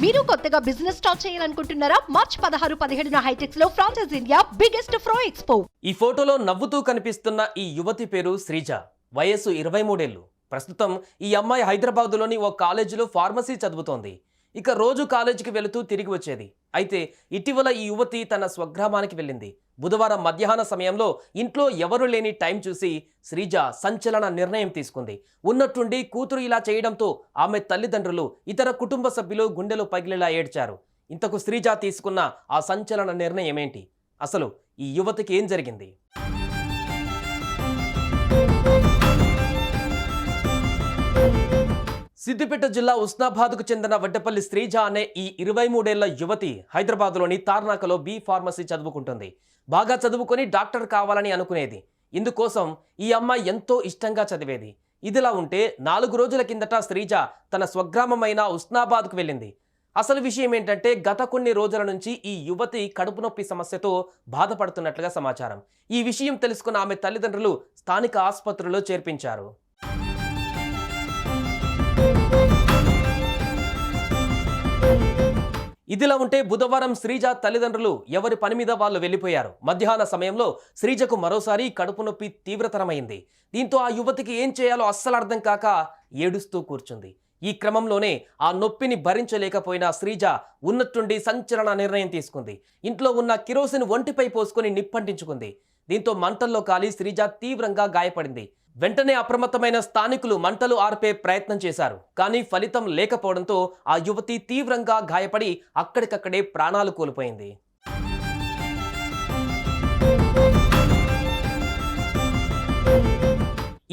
మీరు కొత్తగా business start చేయాలనుకుంటున్నారా? మార్చ్ 16, 17న హైటెక్స్ లో ఫ్రాన్సెస్ ఇండియా బిగ్గెస్ట్ ఫ్రో ఎక్స్పో. ఈ ఫోటోలో నవ్వుతూ కనిపిస్తున్న ఈ యువతి పేరు శ్రీజ. వయస్సు 23 ఏళ్లు. ప్రస్తుతం ఈ అమ్మాయి హైదరాబాద్లోని ఓ కాలేజీలో ఫార్మసీ చదువుతోంది. ఇక రోజు కాలేజీకి వెళుతూ తిరిగి వచ్చేది. అయితే ఇటీవల ఈ యువతి తన స్వగ్రామానికి వెళ్ళింది. బుధవారం మధ్యాహ్న సమయంలో ఇంట్లో ఎవరు లేని టైం చూసి శ్రీజ సంచలన నిర్ణయం తీసుకుంది. ఉన్నట్టుండి కూతురు ఇలా చేయడంతో ఆమె తల్లిదండ్రులు, ఇతర కుటుంబ సభ్యులు గుండెలు పగిలేలా ఏడ్చారు. ఇంతకు శ్రీజ తీసుకున్న ఆ సంచలన నిర్ణయం ఏంటి? అసలు ఈ యువతికి ఏం జరిగింది? సిద్దిపేట జిల్లా ఉస్నాబాద్కు చెందిన వడ్డపల్లి శ్రీజ అనే ఈ 23 ఏళ్ల యువతి హైదరాబాద్లోని తార్నాకలో బి ఫార్మసీ చదువుకుంటుంది. బాగా చదువుకొని డాక్టర్ కావాలని అనుకునేది. ఇందుకోసం ఈ అమ్మాయి ఎంతో ఇష్టంగా చదివేది. ఇదిలా ఉంటే 4 రోజుల కిందట శ్రీజ తన స్వగ్రామమైన ఉస్నాబాద్కు వెళ్ళింది. అసలు విషయం ఏంటంటే, గత కొన్ని రోజుల నుంచి ఈ యువతి కడుపు నొప్పి సమస్యతో బాధపడుతున్నట్లుగా సమాచారం. ఈ విషయం తెలుసుకున్న ఆమె తల్లిదండ్రులు స్థానిక ఆసుపత్రిలో చేర్పించారు. ఇదిలా ఉంటే బుధవారం శ్రీజ తల్లిదండ్రులు ఎవరి పని మీద వాళ్ళు వెళ్లిపోయారు. మధ్యాహ్న సమయంలో శ్రీజకు మరోసారి కడుపు నొప్పి తీవ్రతరమైంది. దీంతో ఆ యువతికి ఏం చేయాలో అస్సలు అర్థం కాక ఏడుస్తూ కూర్చుంది. ఈ క్రమంలోనే ఆ నొప్పిని భరించలేకపోయిన శ్రీజ ఉన్నట్టుండి సంచలన నిర్ణయం తీసుకుంది. ఇంట్లో ఉన్న కిరోసిన్ ఒంటిపై పోసుకొని నిప్పంటించుకుంది. దీంతో మంటల్లో కాలి శ్రీజ తీవ్రంగా గాయపడింది. వెంటనే అప్రమత్తమైన స్థానికులు మంటలు ఆర్పే ప్రయత్నం చేశారు. కానీ ఫలితం లేకపోవడంతో ఆ యువతి తీవ్రంగా గాయపడి అక్కడికక్కడే ప్రాణాలు కోల్పోయింది.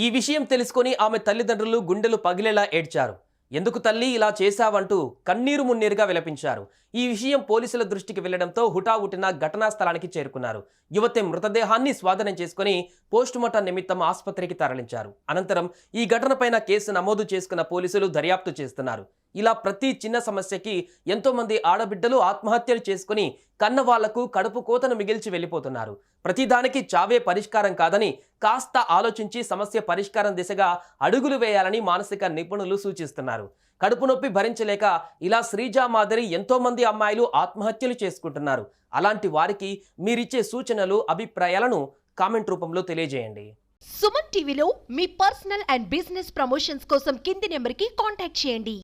ఈ విషయం తెలుసుకొని ఆమె తల్లిదండ్రులు గుండెలు పగిలేలా ఏడ్చారు. ఎందుకు తల్లి ఇలా చేశావంటూ కన్నీరు మున్నీరుగా విలపించారు. ఈ విషయం పోలీసుల దృష్టికి వెళ్లడంతో హుటాహుటిన ఘటనా స్థలానికి చేరుకున్నారు. యువతి మృతదేహాన్ని స్వాధీనం చేసుకుని పోస్టుమార్టం నిమిత్తం ఆసుపత్రికి తరలించారు. అనంతరం ఈ ఘటనపైన కేసు నమోదు చేసుకున్న పోలీసులు దర్యాప్తు చేస్తున్నారు. ఇలా ప్రతి చిన్న సమస్యకి ఎంతో మంది ఆడబిడ్డలు ఆత్మహత్యలు చేసుకుని కన్న వాళ్లకు కడుపు కోతను మిగిల్చి వెళ్ళిపోతున్నారు. ప్రతిదానికి చావే పరిష్కారం కాదని కాస్త ఆలోచించి సమస్య పరిష్కారం దిశగా అడుగులు వేయాలని మానసిక నిపుణులు సూచిస్తున్నారు. కడుపు నొప్పి భరించలేక ఇలా శ్రీజ మాదిరి ఎంతో మంది అమ్మాయిలు ఆత్మహత్యలు చేసుకుంటున్నారు. అలాంటి వారికి మీరిచ్చే సూచనలు, అభిప్రాయాలను కామెంట్ రూపంలో తెలియజేయండి. సుమన్ టీవీలో మీ పర్సనల్ అండ్ బిజినెస్ ప్రమోషన్స్ కోసం కింది నెంబర్కి కాంటాక్ట్ చేయండి.